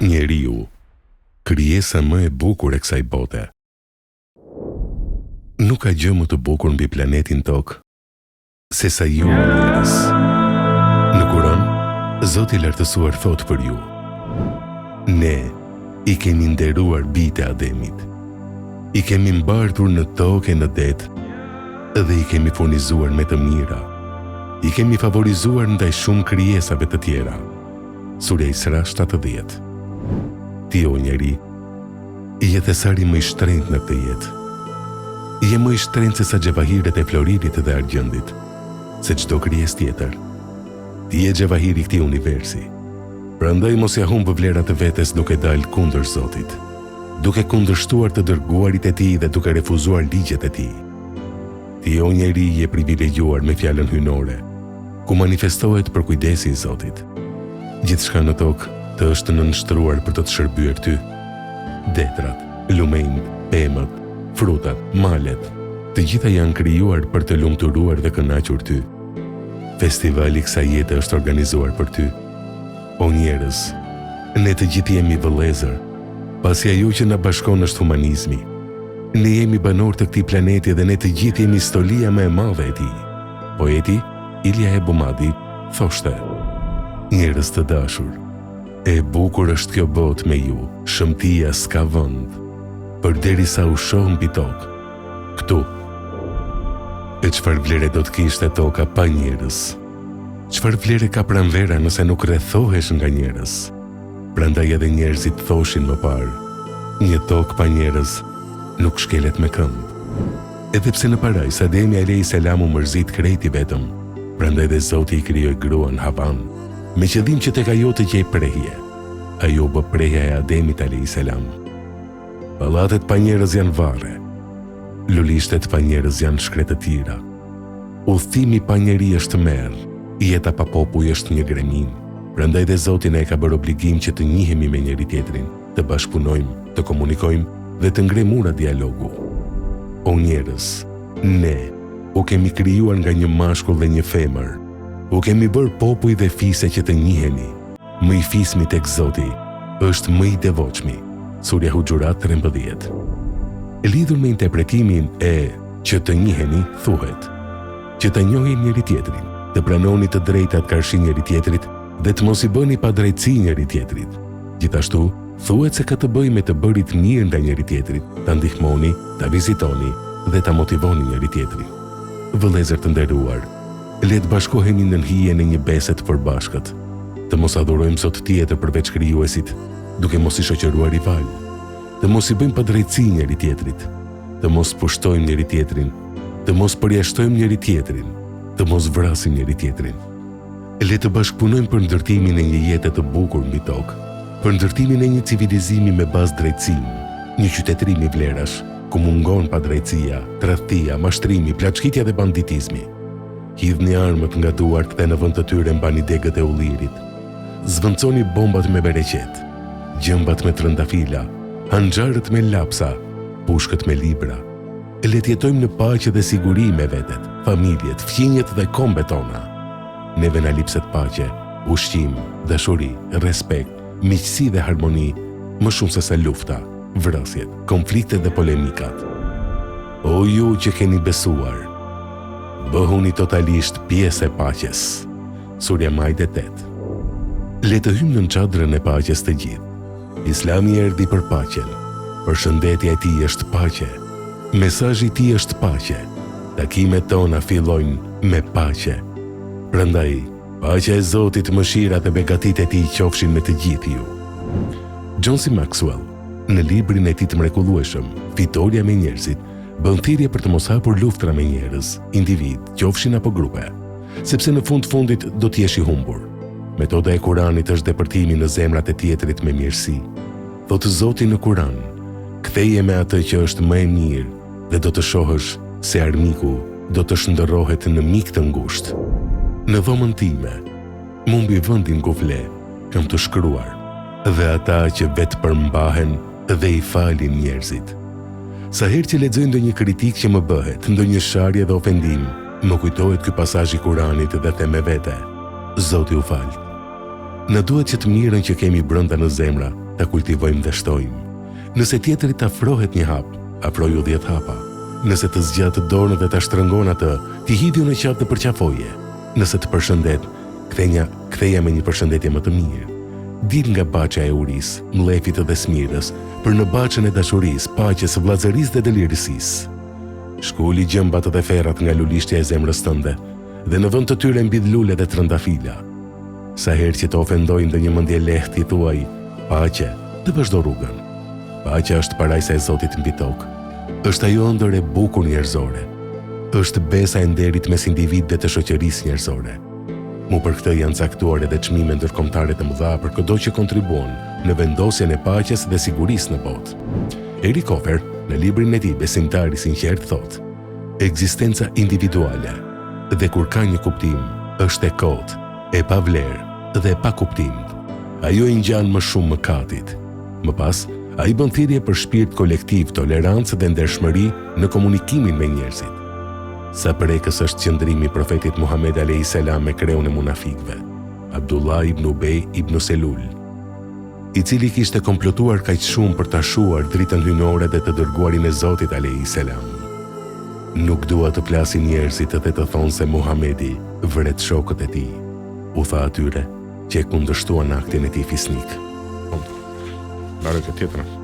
Njeriu, krijesa më e bukur e kësaj bote. Nuk ka gjë më të bukur mbi planetin Tokë se sa ju njerëz. Në Kur'an, Zoti i lartësuar thot për ju: ne i kemi nderuar bijtë e Ademit, i kemi mbartur në tokë e në det, dhe i kemi furnizuar me të mira, i kemi favorizuar ndaj shumë krijesave të tjera. Surja Isra 70. Ti o njeri, je thesari më i shtrenjtë në këtë jetë. Je më i shtrenjtë se sa xhevahiret e Floridit dhe Argjendit, se çdo krijesë tjetër. Ti je xhevahiri i këtij universi. Prandaj mos ja humb vlerat e vetes duke dalë kundër Zotit, duke kundërshtuar të dërguarit e tij dhe duke refuzuar ligjet e tij. Ti o njeri je privilegjuar me fjalën hyjnore, ku manifestohet përkujdesi i Zotit. Gjithçka në tokë të është nënshtruar për të të shërbyer ty. Detrat, lumenjt, pemët, frutat, malet, të gjitha janë krijuar për të lumturuar dhe kënaqur ty. Festivali i kësaj jete është organizuar për ty. O njerëz, ne të gjithë jemi vëllezër, pasi ajo që na bashkon është humanizmi. Ne jemi banor të këtij planeti dhe ne të gjithë jemi stolia më e madhe e tij. Poeti Ilja Ebumadi thoshte: njerëz të dashur, e bukur është kjo botë me ju, shëmtia s'ka vend, përderisa u shoh mbi tokë, këtu. E çfarë vlere do të kishte toka pa njerëz? Çfarë vlere ka pranvera nëse nuk rrethohesh nga njerëz? Prandaj edhe njerëzit thoshin më parë: një tokë pa njerëz nuk shkelet me këmbë. Edhe pse në parajs Ademi alayhis salam u mërzit krejt i vetëm, prandaj dhe Zoti i krijoi gruan Havan, me qëllim që tek ajo të gjej prehje. Ajo bë prehja e Ademit alayhis salam. Pallatet pa njerëz janë varre. Lulishtet pa njerëz janë shkretëtira. Udhëtimi pa njeri është merr. Jeta pa popull është një gremin. Prandaj dhe Zoti na e ka bërë obligim që të njihemi me njëri tjetrin, të bashkëpunojmë, të komunikojmë dhe të ngrejmë ura dialogu. O njerëz, ne u kemi krijuar nga një mashkull dhe një femër. U kemi bërë popull dhe fise që të njiheni. Më i fismi tek Zoti është më i devotshmi. Surja Huxhurat 13. Lidhur me interpretimin e që të njiheni, thuhet: që të njohni njëri tjetrin, të pranoni të drejtat karshi njëri tjetrit dhe të mos i bëni padrejtësi njëri tjetrit. Gjithashtu, thuhet se ka të bëjë me të bërit mirë ndaj njëri tjetrit, ta ndihmoni, ta vizitoni dhe ta motivoni njëri tjetrin. Vëllezër të nderuar, le të bashkohemi në hijen e një bese të përbashkët, të mos adhurojmë zot tjetër përveç krijuesit, duke mos i shoqëruar rival, të mos i bëjmë padrejtësi njëri tjetrit, të mos pushtojmë njëri tjetrin, të mos përjashtojmë njëri tjetrin, të mos vrasim njëri tjetrin. Le të bashkëpunojmë për ndërtimin e një jete të bukur mbi tokë, për ndërtimin e një civilizimi me bazë drejtësimi, një qytetërim i vlerash, ku mungon padrejtësia, tradhtia, mashtrimi, plaçkitja dhe banditizmi. Hidhni armët nga duart dhe në vend të tyre mbani degët e ullirit. Zvendçoni bombat me bereqet, gjëmbat me trëndafila, hanxharët me lapsa, pushkët me libra. Le të jetojmë në paqe dhe siguri me vetet, familjet, fqinjet dhe kombet tona. Neve na lipset paqe, ushqim, dashuri, respekt, miqësi dhe harmoni, më shumë se sa lufta, vrasjet, konfliktet dhe polemikat. O ju që keni besuar, bëhuni totalisht pjesë e paqes. Surja Maide 8. Le të hymë në çadrën e paqes të gjithë. Islami erdhi për paqen. Përshëndetja e tij është paqe. Mesazhi i tij është paqe. Takimet tona fillojnë me paqe. Prandaj, paqja e Zotit, mëshira dhe begatitë e tij qofshin me të gjithë ju. John C. Maxwell, në librin e tij të mrekullueshëm, Fitoria me njerëzit, bën thirrje për të mos hapur luftra me njerëz, individ, qofshin apo grupe, sepse në fundit do të jesh i humbur. Metoda e Kuranit është depërtimi në zemrat e tjetrit me mirësi. Thotë Zoti në Kuran: ktheje me atë që është më e mirë dhe do të shohësh se armiku do të shndërrohet në mik të ngushtë. Në dhomën time, mumbi vendin ku vle, kam të shkruar, dhe ata që vetë përmbahen dhe i falin njerëzit. Sa herë që lexoj ndonjë kritik që më bëhet, ndonjë sharje dhe ofendim, më kujtohet ky pasazh i Kuranit dhe them me vete: Zoti u fal. Në duhet që të mirën që kemi brenda në zemra ta kultivojmë dhe shtojmë. Nëse tjetrit afrohet një hap, afroju 10 hapa. Nëse të zgjat dorën dhe ta shtrëngon atë, ti hidhu në qafë dhe përqafoje. Nëse të përshëndet, ktheja me një përshëndetje më të mirë. Dil nga baqa e uris, mlefit dhe smirës, për në baqën e dashuris, paqes, vllazërisë dhe delirësisë. Shkuli gjëmbat dhe ferrat nga lulishtja e zemrës tënde, dhe në vend të tyre mbidh lule dhe trëndafila. Sa herë që të ofendojnë dhe një mendje lehtë i thuaj, paqe, të vazhdo rrugën. Paqja është parajsa e Zotit mbi tokë. Është ajo ëndër e bukur njerëzore. Është besa e nderit mes individëve të shoqërisë njerëzore. Mu për këtë janë caktuar edhe çmime ndërkombëtare të mëdha për çdo që kontribuon në vendosjen e paqes dhe sigurisë në botë. Erik Hofer, në librin e tij Besimtari i sinqert thotë: ekzistenca individuale dhe kur ka një kuptim, është e kotë, e pa vlerë dhe e pa kuptim. Ajo i ngjan më shumë mëkatit. Më pas, ai bën thirrje për shpirt kolektiv, tolerancë dhe ndershmëri në komunikimin me njerëzit. Sa prekës është qëndrimi i profetit Muhammed a.s. me kreun e munafikëve, Abdullah ibn Ubej ibn Selul, i cili kishte komplotuar kaq shumë për ta shuar dritën hyjnore dhe të dërguarin e Zotit a.s. Nuk dua të flasin njerëzit dhe të thonë se Muhamedi vret shokët e tij. U tha atyre që e kundërshtuan aktin e tij fisnik. Larë këtë tjetër.